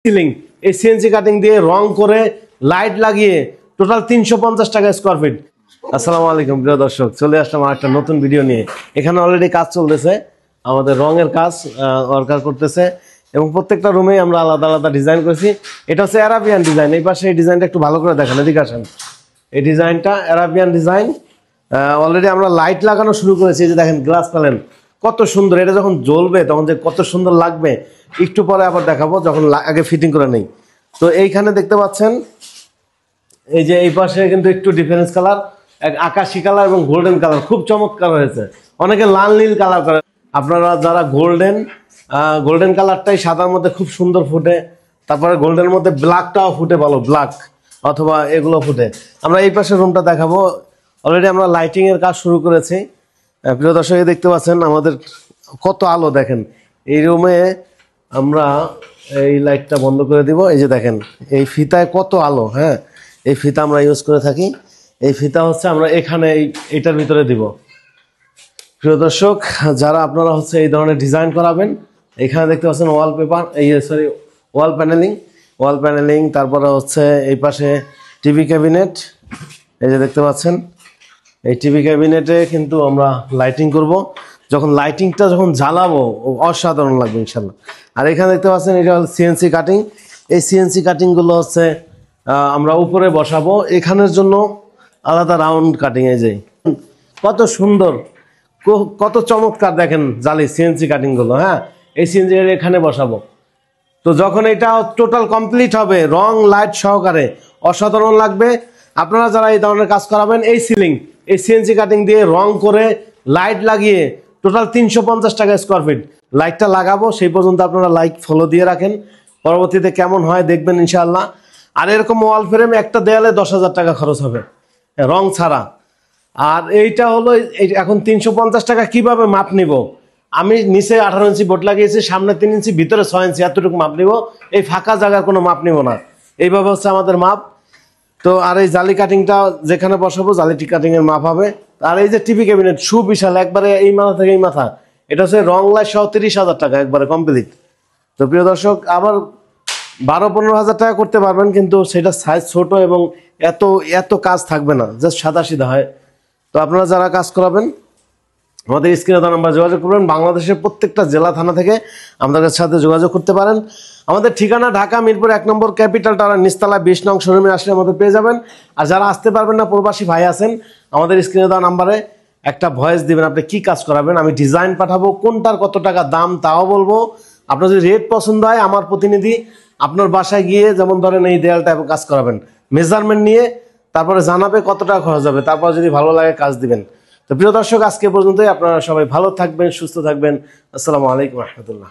Ceiling এই CNC cutting দিয়ে রং করে লাইট লাগিয়ে টোটাল 350 টাকা স্কয়ার ফিট। আসসালামু আলাইকুম প্রিয় দর্শক, চলে আসলাম একটা নতুন ভিডিও নিয়ে। এখানে অলরেডি কাজ চলতেছে, আমাদের রঙের কাজ ওয়ার্কার করতেছে এবং প্রত্যেকটা রুমেই আমরা আলাদা আলাদা ডিজাইন করেছি। এটা হচ্ছে অ্যারাবিয়ান ডিজাইন। এই পাশে এই ডিজাইনটা একটু ভালো করে দেখেন, এদিকে আসেন। এই ডিজাইনটা অ্যারাবিয়ান ডিজাইন। অলরেডি আমরা লাইট লাগানো শুরু করেছি। যে দেখেন গ্লাস প্যানেল কত সুন্দর, এটা যখন জ্বলবে তখন যে কত সুন্দর লাগবে একটু পরে আবার দেখাবো, যখন আগে ফিটিং করে নেই। তো এইখানে দেখতে পাচ্ছেন এই যে এই পাশে কিন্তু একটু ডিফারেন্স কালার, আকাশি কালার এবং গোল্ডেন কালার, খুব চমৎকার হয়েছে। অনেকে লাল নীল কালার করে, আপনারা যারা গোল্ডেন কালারটাই সাদার মধ্যে খুব সুন্দর ফুটে, তারপরে গোল্ডেনের মধ্যে ব্ল্যাকটাও ফুটে, ভালো ব্ল্যাক অথবা এগুলো ফুটে। আমরা এই পাশের রুমটা দেখাবো। অলরেডি আমরা লাইটিং এর কাজ শুরু করেছি। প্রিয় দর্শক দেখতে পাচ্ছেন আমাদের কত আলো, দেখেন এই রুমে আমরা এই লাইটটা বন্ধ করে দিব। এই যে দেখেন এই ফিতায় কত আলো, হ্যাঁ এই ফিতা আমরা ইউজ করে থাকি। এই ফিতা হচ্ছে আমরা এখানে এইটার ভিতরে দিব। প্রিয় দর্শক, যারা আপনারা হচ্ছে এই ধরনের ডিজাইন করাবেন, এখানে দেখতে পাচ্ছেন ওয়ালপেপার, ওয়াল প্যানেলিং, তারপরে হচ্ছে এই পাশে টিভি ক্যাবিনেট। এই যে দেখতে পাচ্ছেন এই টিভি ক্যাবিনেটে কিন্তু আমরা লাইটিং করব। যখন লাইটিংটা যখন জ্বালাবো অসাধারণ লাগবে ইনশাল্লাহ। আর এখানে দেখতে পাচ্ছেন এটা হল সিএনসি কাটিং। এই সিএনসি কাটিংগুলো হচ্ছে আমরা উপরে বসাবো। এখানের জন্য আলাদা রাউন্ড কাটিং। এই যে কত সুন্দর, কত চমৎকার দেখেন জালি সিএনসি কাটিংগুলো। হ্যাঁ এই সিএনসি এখানে বসাবো। তো যখন এটা টোটাল কমপ্লিট হবে রং লাইট সহকারে অসাধারণ লাগবে। আপনারা যারা এই ধরনের কাজ করাবেন, এই সিএনসি কাটিং দিয়ে রং করে লাইট লাগিয়ে টোটাল 350 টাকা স্কয়ার ফিট। লাইটটা লাগাবো, সেই পর্যন্ত আপনারা লাইক ফলো দিয়ে রাখেন, পরবর্তীতে কেমন হয় দেখবেন ইনশাআল্লাহ। আর এরকম ওয়াল ফ্রেম একটা দেয়ালে 10,000 টাকা খরচ হবে রং ছাড়া। আর এইটা হলো এখন 350 টাকা কিভাবে মাপ নিব? আমি নিচে 18 ইঞ্চি বোর্ড লাগিয়েছি, সামনে 3 ইঞ্চি, ভিতরে 6 ইঞ্চি, এতটুকু মাপ নিব। এই ফাঁকা জায়গার কোনো মাপ নিব না। এইভাবে হচ্ছে আমাদের মাপ। তো আর এই জালি কাটিংটা যেখানে বসাবো জালি কাটিং এর মাপ হবে। আর এই যে টিভি ক্যাবিনেট সুবিশাল, একবারে এই মাথা থেকে এই মাথা, এটা হচ্ছে রং লাইট সহ 30,000 টাকা একবারে কমপ্লিট। তো প্রিয় দর্শক, আবার 12-15,000 টাকা করতে পারবেন, কিন্তু সেটা সাইজ ছোট এবং এত কাজ থাকবে না, জাস্ট সাদা সিধা হয়। তো আপনারা যারা কাজ করাবেন আমাদের স্ক্রিনে দেওয়া নাম্বার যোগাযোগ করবেন। বাংলাদেশের প্রত্যেকটা জেলা থানা থেকে আমাদের সাথে যোগাযোগ করতে পারেন। আমাদের ঠিকানা ঢাকা মিরপুর 1 নম্বর ক্যাপিটাল টাওয়ার নিচতলা 20 নং শোরুমে আসলে আমাদের পেয়ে যাবেন। আর যারা আসতে পারবেন না, প্রবাসী ভাই আছেন, আমাদের স্ক্রিনে দেওয়া নাম্বারে একটা ভয়েস দিবেন আপনি কি কাজ করাবেন, আমি ডিজাইন পাঠাবো, কোনটার কত টাকা দাম তাও বলবো। আপনার যদি রেট পছন্দ হয়, আমার প্রতিনিধি আপনার বাসায় গিয়ে, যেমন ধরেন এই দেয়ালটা কাজ করাবেন, মেজারমেন্ট নিয়ে তারপরে জানাবে কত টাকা খরচ হবে, তারপর যদি ভালো লাগে কাজ দিবেন। তো প্রিয় দর্শক, আজকে পর্যন্তই। আপনারা সবাই ভালো থাকবেন, সুস্থ থাকবেন। আসসালামু আলাইকুম রহমতুল্লাহ।